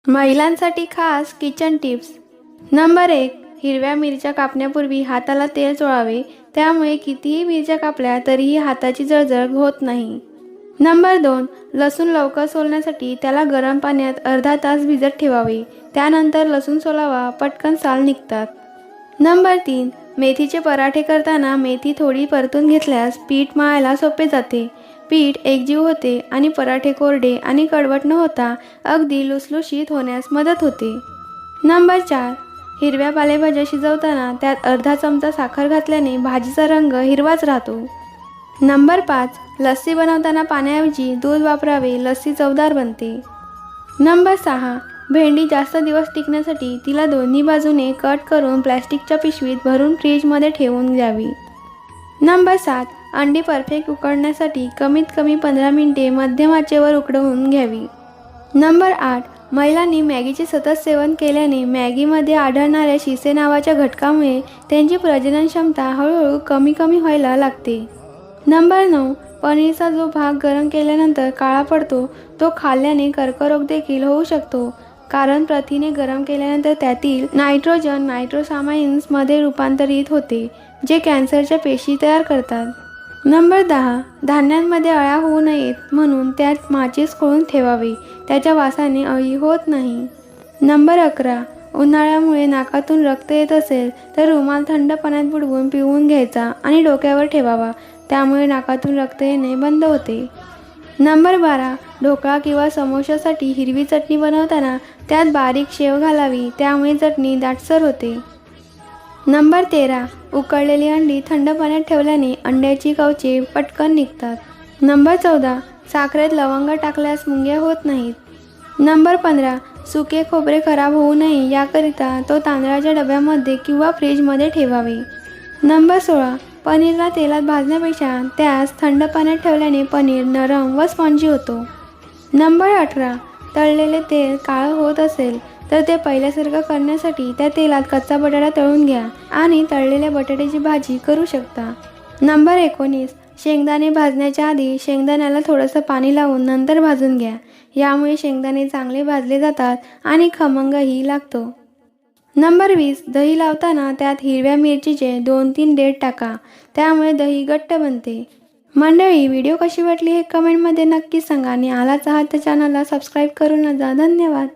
महिलांसाठी खास kitchen tips. Number 1, हिरव्या मिरच्या कापण्यापूर्वी हाताला तेल चोळावे, त्यामुळे कितीही मिरच्या कापल्या तरीही हाताची जळजळ होत नाही। नंबर 2, लसूण लवकर सोलण्यासाठी त्याला गरम पाण्यात अर्धा तास भिजत ठेवावे, त्यानंतर लसूण सोलावा, पटकन साल निघतात। नंबर 3, मेथीचे पराठे करताना मेथी थोडी परतून घेतल्यास पीठ मळायला सोपे जाते, पीठ एकजीव होते आणि पराठे कोरडे आणि कडवट न होता अगदी लुसलुशीत होण्यास मदत होते। नंबर 4, हिरव्या पालेभाज्या शिजवताना त्यात अर्धा चमचा साखर घातल्याने भाजीचा रंग हिरवाच राहतो। नंबर 5, लस्सी बनवताना पाण्याऐवजी दूध वापरावे, लस्सी चवदार बनते। नंबर 6, भेंडी जास्त दिवस टिकण्यासाठी तिला दोन्ही बाजूने कट करून प्लॅस्टिकच्या पिशवीत भरून फ्रीजमध्ये ठेवून द्यावी। नंबर 7, अंडी परफेक्ट उकडण्यासाठी कमीत कमी 15 मिनिटे मध्यम आचेवर उकडवून घ्यावी। नंबर 8, महिलांनी मॅगीचे सतत सेवन केल्याने मॅगीमध्ये आढळणाऱ्या शिसे नावाच्या घटकामुळे त्यांची प्रजनन क्षमता हळूहळू कमी व्हायला लागते। नंबर 9, पनीरचा जो भाग गरम केल्यानंतर काळा पडतो तो खाल्ल्याने कर्करोग देखील होऊ शकतो, कारण प्रथिने गरम केल्यानंतर त्यातील नायट्रोजन नायट्रोसामाइन्समध्ये रूपांतरित होते, जे कॅन्सरच्या पेशी तयार करतात। नंबर 10, धान्यांमध्ये अळ्या होऊ नयेत म्हणून त्यात माचीस खोळून ठेवावे, त्याच्या वासाने अळी होत नाही। नंबर 11, उन्हाळ्यामुळे नाकातून रक्त येत असेल तर रुमाल थंड पाण्यात बुडवून पिळून घ्यायचा आणि डोक्यावर ठेवावा, त्यामुळे नाकातून रक्त येणे बंद होते। नंबर 12, ढोकळा किंवा समोशासाठी हिरवी चटणी बनवताना त्यात बारीक शेव घालावी, त्यामुळे चटणी दाटसर होते। नंबर 13, उकळलेली अंडी थंड पाण्यात ठेवल्याने अंड्याची कवचे पटकन निघतात। नंबर 14, साखरेत लवंग टाकल्यास मुंग्या होत नाहीत। नंबर 15, सुके खोबरे खराब होऊ नये याकरिता तो तांदळाच्या डब्यामध्ये किंवा फ्रीजमध्ये ठेवावे। नंबर 16, पनीरला तेलात भाजण्यापेक्षा त्यास थंड पाण्यात ठेवल्याने पनीर नरम व स्पॉन्जी होतो। नंबर 18, तळलेले तेल काळं होत असेल तर ते पहिल्यासारखं करण्यासाठी त्या तेलात कच्चा बटाटा तळून घ्या आणि तळलेल्या बटाट्याची भाजी करू शकता। नंबर 19, शेंगदाणे भाजण्याच्या आधी शेंगदाण्याला थोडंसं पाणी लावून नंतर भाजून घ्या, यामुळे शेंगदाणे चांगले भाजले जातात आणि खमंगही लागतो। नंबर 20, दही लावताना त्यात हिरव्या मिरचीचे 2-3 देठ टाका, त्यामुळे दही घट्ट बनते। मंडळी, व्हिडिओ कशी वाटली हे कमेंटमध्ये नक्की सांगा आणि आलाच आहात तर चॅनलला सबस्क्राईब करून जा। धन्यवाद।